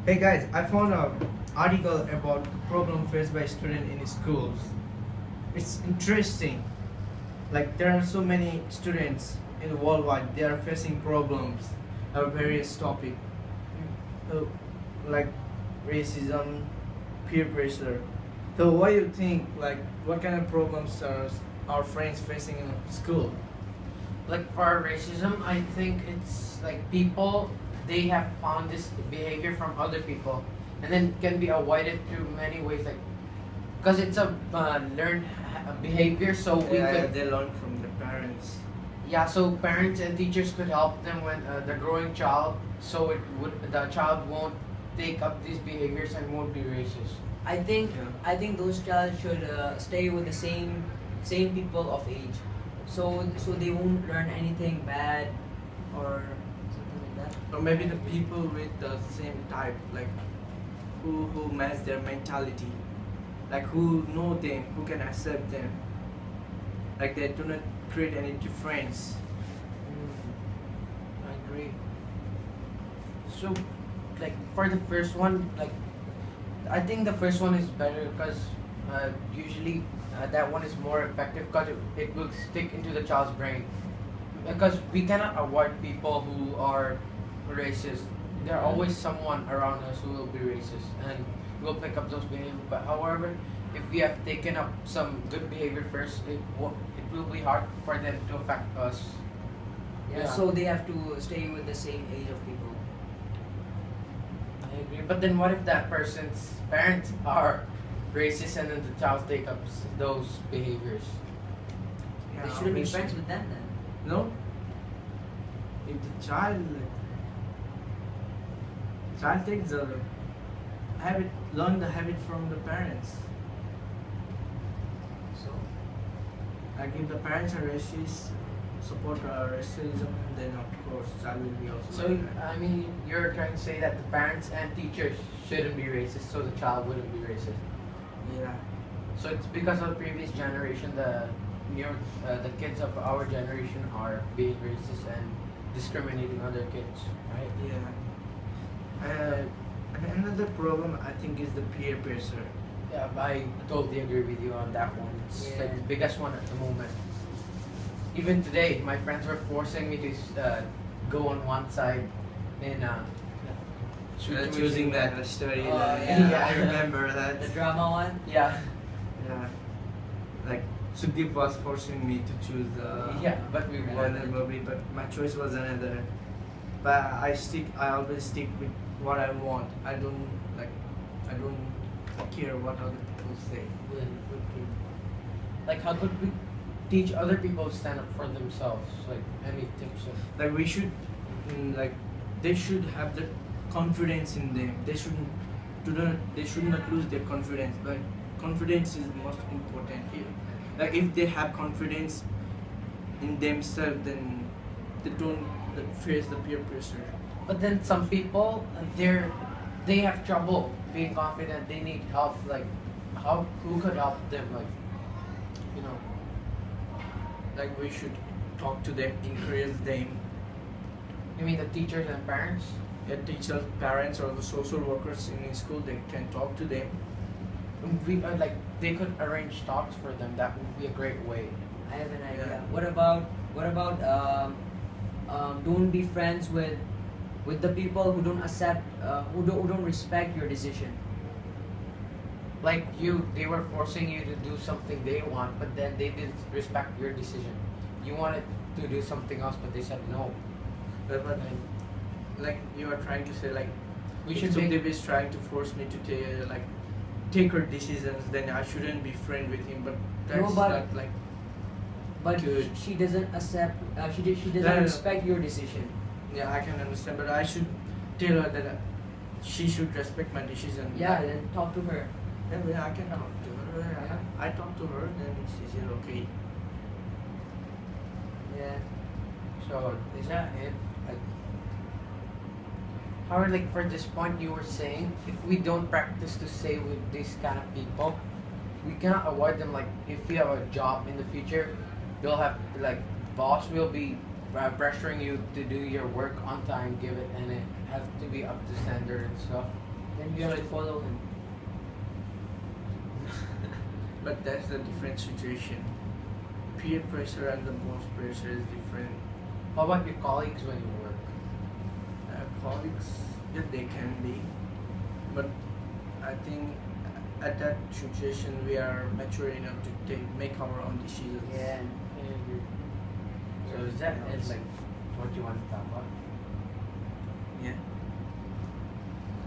Hey guys, I found an article about the problem faced by students in schools. It's interesting. Like there are so many students in the worldwide, they are facing problems of various topic, uh, like racism, peer pressure. So what do you think? Like what kind of problems are our friends facing in school? Like for racism, I think it's like people they have found this behavior from other people, and then can be avoided through many ways. Like because it's a learned behavior, so we could They learn from the parents. yeah. So parents and teachers could help them when the growing child, so the child won't take up these behaviors and won't be racist. I think Yeah. I think those child should stay with the same people of age, so they won't learn anything bad or something like that. Or maybe the people with the same type, like who match their mentality, like who know them, who can accept them, like they do not create any difference. I agree. So, like for the first one, like I think the first one is better because usually that one is more effective because it will stick into the child's brain. Because we cannot avoid people who are racist. There are always someone around us who will be racist, and we'll pick up those behaviors. But however, if we have taken up some good behavior first, it will be hard for them to affect us. Yeah. So they have to stay with the same age of people. I agree. But then what if that person's parents are racist and then the child take up those behaviors? They shouldn't be friends with them then. No. If the child takes the habit, learn the habit from the parents. So Like if the parents are racist, support racism, then of course child will be also. So, like that. I mean, you're trying to say that the parents and teachers shouldn't be racist, so the child wouldn't be racist. Yeah. So it's because of the previous generation, the kids of our generation are being racist and discriminating other kids, right? Yeah. And another problem I think is the peer pressure. Yeah, I totally agree with you on that one. It's Yeah. like the biggest one at the moment. Even today, my friends were forcing me to go on one side and Choosing that story. Oh, yeah. yeah. I remember that. the drama one. Yeah, Yeah. Like Sudeep was forcing me to choose yeah, but we another won. movie, but my choice was another. But I always stick with what I want. I don't care what other people say. Like, how could we teach other people to stand up for themselves? Like, any tips? Like we should, like they should have the confidence in them. They should not lose their confidence. But confidence is the most important here. Like if they have confidence in themselves, then they don't face the peer pressure. But then some people, they have trouble being confident. They need help. Like, who could help them? Like, you know. Like we should talk to them, encourage them. You mean the teachers and parents? Teachers, parents, or the social workers in school, they can talk to them. We like they could arrange talks for them. That would be a great way. I have an idea. Yeah. What about don't be friends with the people who don't accept who don't respect your decision. Like they were forcing you to do something they want, but then they didn't respect your decision. You wanted to do something else, but they said no. But like you are trying to say, like We if should make Sudeep is trying to force me to take her decisions, then I shouldn't be friend with him. But that's but- not like But Good. she doesn't accept. She doesn't No, no, no. respect your decision. yeah, I can understand. But I should tell her that she should respect my decision. Yeah, then talk to her. Yeah, I can talk to her. Yeah. I talked to her, then she said okay. Yeah. so. Is that it? Like, however, like for this point, you were saying if we don't practice to say with these kind of people, we cannot avoid them. Like if you have a job in the future, you'll have like boss will be pressuring you to do your work on time, give it, and it have to be up to standard and stuff. Then you have to follow him. But that's a different situation. Peer pressure and the boss pressure is different. How about your colleagues when you work? Colleagues, yeah, they can be, but I think at that situation we are mature enough to make our own decisions. Yeah. I agree. So is that is like what you want to talk about? Yeah.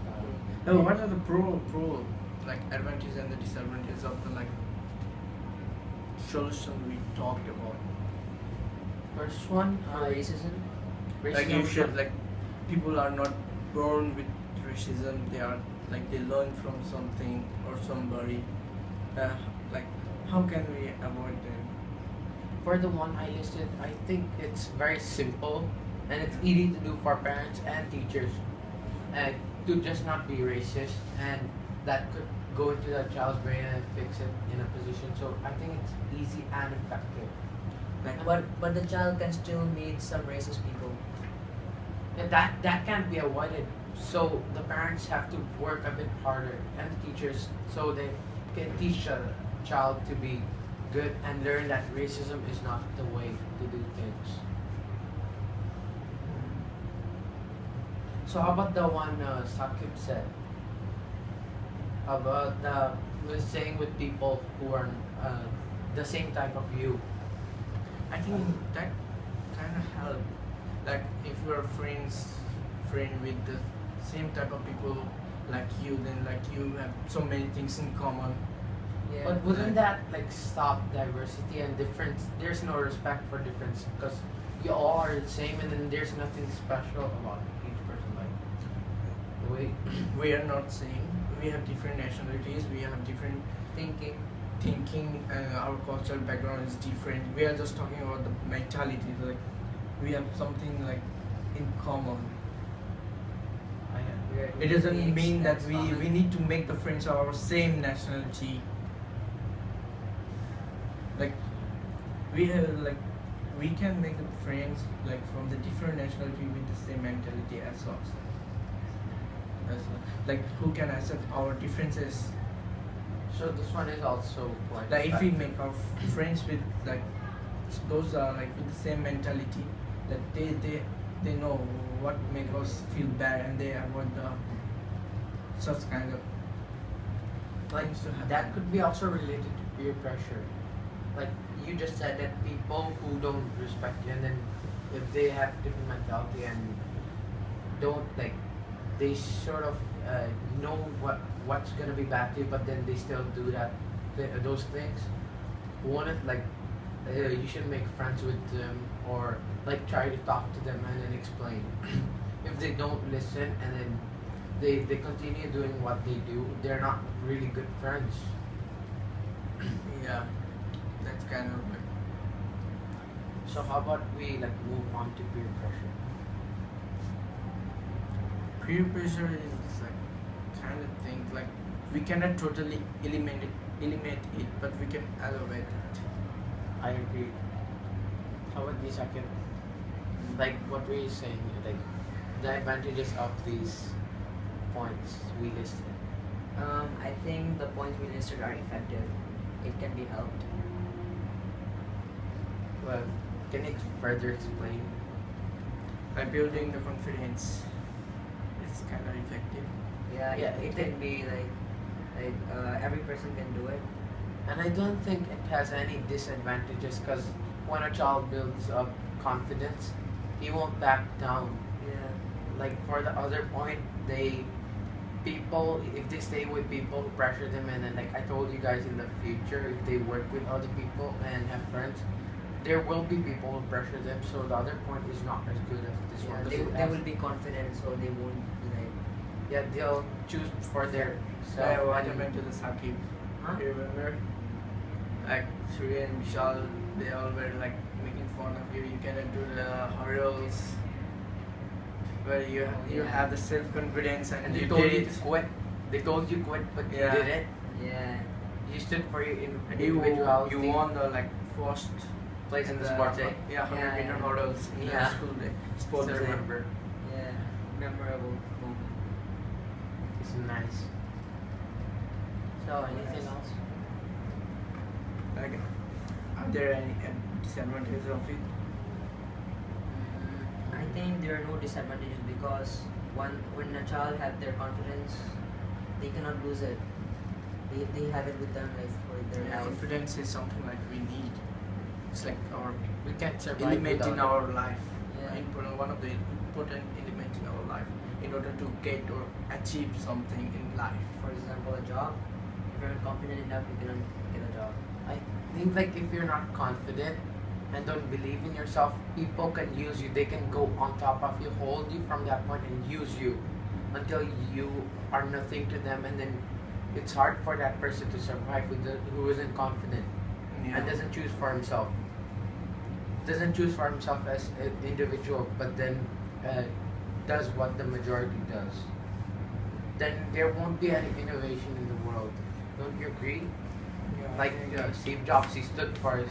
Uh, No, what are the pro like advantages and the disadvantages of the like solution we talked about? First one, Racism. Like you should like people are not born with racism. They are like they learn from something or somebody. Like how can we avoid them? For the one I listed, I think it's very simple and it's easy to do for parents and teachers to just not be racist, and that could go into the child's brain and fix it in a position. So I think it's easy and effective. Like But the child can still meet some racist people. And that can't be avoided. So the parents have to work a bit harder, and the teachers, so they can teach a child to be good and learn that racism is not the way to do things. So how about the one Sakib said about was saying with people who are the same type of you? I think that kind of help. Like if you're friend with the same type of people like you, then like you have so many things in common. Yeah. But wouldn't that like stop diversity and difference? There's no respect for difference because you all are the same, and then there's nothing special about each person. Like the way We are not same. We have different nationalities. We have different thinking, and our cultural background is different. We are just talking about the mentality. Like we have something like in common. It doesn't mean that we need to make the friends of our same nationality. Like we have like we can make the friends like from the different nationality with the same mentality as us. Like who can accept our differences. So this one is also quite Like if we effective. make our friends with like those are like with the same mentality, that they know what make us feel bad and they avoid the such kind of Like things to happen. that could be also related to peer pressure. Like you just said that people who don't respect you, and then if they have different mentality and don't like, they sort of know what's gonna be bad to you, but then they still do those things. One of like you should make friends with them or like try to talk to them and then explain. If they don't listen and then they continue doing what they do, they're not really good friends. Yeah, that's kind of like So how about we like move on to peer pressure? peer pressure is like kind of thing like we cannot totally eliminate it, but we can elevate it. I agree. How about the second? Like what were you saying? Like the advantages of these points we listed. I think the points we listed are effective. It can be helped. Well, can you further explain? By building the confidence, it's kind of effective. Yeah, Yeah, it can be like every person can do it. And I don't think it has any disadvantages because when a child builds up confidence, he won't back down. Yeah. Like for the other point, people if they stay with people who pressure them, and then like I told you guys in the future, if they work with other people and have friends, there will be people who pressure them. So the other point is not as good as this Yeah, one. 'Cause they it they has- will be confident, so they won't be like. yeah, they'll choose for their So what happened to the Sakib? Huh? You remember? Like Surya and Vishal, they all were like making fun of you. You cannot do the hurdles. Where you have the self confidence and And they you told did you it. to quit. They told you quit, but Yeah. you did it. Yeah. You stood for your You individuality. you won the like first place in the sports day. Yeah, 100-meter Yeah. hurdles in Yeah. the school day. Sports Still day. remember. Yeah. Memorable moment. It's nice. So anything else? Like, are there any disadvantages of it? I think there are no disadvantages because when a child have their confidence, they cannot lose it. They have it with them like for their Yeah, life. confidence is something like we need. It's like our We can't survive element in without our life. Yeah. Important, one of the important element in our life in order to get or achieve something in life. For example, a job. If you're not confident enough, you cannot get a job. I think like if you're not confident and don't believe in yourself, people can use you. They can go on top of you, hold you from that point, and use you until you are nothing to them. And then it's hard for that person to survive who isn't confident and doesn't choose for himself. Doesn't choose for himself as an individual, but then does what the majority does. Then there won't be any innovation in the world. Don't you agree? Yeah, Like Steve Jobs, he stood for his,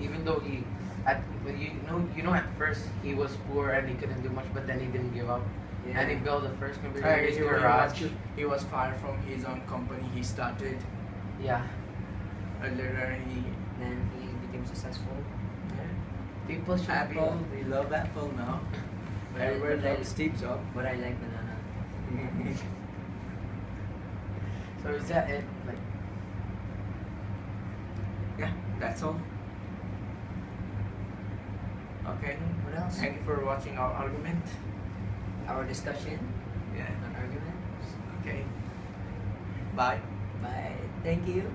even though you know at first he was poor and he couldn't do much, but then he didn't give up and he built the first computer in his garage. He was fired from his own company he started, Yeah, and later he Then he became successful. people should Apple. We love Apple now. But Everybody I- loves Steve Jobs. But I like banana. be. So is that it? Like, Yeah, that's all. Okay. What else? Thank you for watching our argument. Our discussion, Yeah. an argument. Okay. Bye. Bye. Thank you.